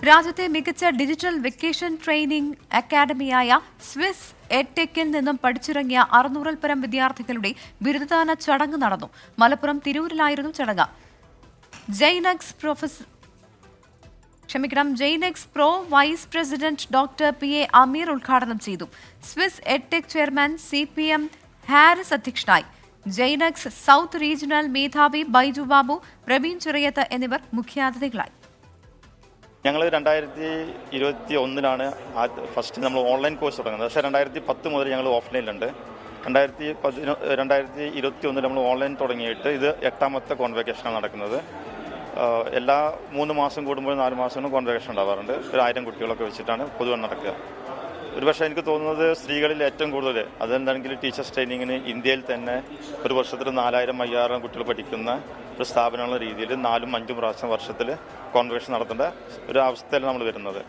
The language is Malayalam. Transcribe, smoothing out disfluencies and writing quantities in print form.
രാജ്യത്തെ മികച്ച ഡിജിറ്റൽ വെക്കേഷൻ ട്രെയിനിംഗ് അക്കാദമിയായ സ്വിസ് എഡ്ടെക്കിൽ നിന്നും പഠിച്ചിറങ്ങിയ 600-ൽ പരം വിദ്യാർത്ഥികളുടെ ബിരുദദാന ചടങ്ങ് നടന്നു. മലപ്പുറം തിരൂരിലായിരുന്നു ചടങ്ങ്. Jainex pro vice president doctor PA Ameer ഉദ്ഘാടനം ചെയ്തു. Swiss edtech chairman CPM Haris അധ്യക്ഷനായി. ജെയ്നെക്സ് സൗത്ത് റീജിയണൽ മേധാവി ബൈജു ബാബു, പ്രവീൺ ചിറയത്ത് എന്നിവർ മുഖ്യാതിഥികളായി. ഞങ്ങൾ 2021 ഫസ്റ്റ് നമ്മൾ ഓൺലൈൻ കോഴ്സ് തുടങ്ങുന്നത്. പക്ഷേ 2010 മുതൽ ഞങ്ങൾ ഓഫ്ലൈനിലുണ്ട്. 2021 നമ്മൾ ഓൺലൈൻ തുടങ്ങിയിട്ട് ഇത് 8ാമത്തെ കോൺവെക്കേഷനാണ് നടക്കുന്നത്. എല്ലാ 3 മാസം കൂടുമ്പോൾ 4 മാസം കോൺവെക്കേഷൻ ഉണ്ടാവാറുണ്ട്. 1000 കുട്ടികളൊക്കെ വെച്ചിട്ടാണ് പൊതുവെ നടക്കുക. ഒരുപക്ഷെ എനിക്ക് തോന്നുന്നത് സ്ത്രീകളിൽ ഏറ്റവും കൂടുതൽ അതെന്താണെങ്കിൽ ടീച്ചേഴ്സ് ട്രെയിനിങ്ങിന് ഇന്ത്യയിൽ തന്നെ ഒരു വർഷത്തിൽ 4000-5000 കുട്ടികൾ പഠിക്കുന്ന ഒരു സ്ഥാപനമുള്ള രീതിയിൽ 4-5 പ്രാവശ്യം വർഷത്തിൽ കോൺവെക്കേഷൻ നടത്തേണ്ട ഒരു അവസ്ഥയിൽ നമ്മൾ വരുന്നത്.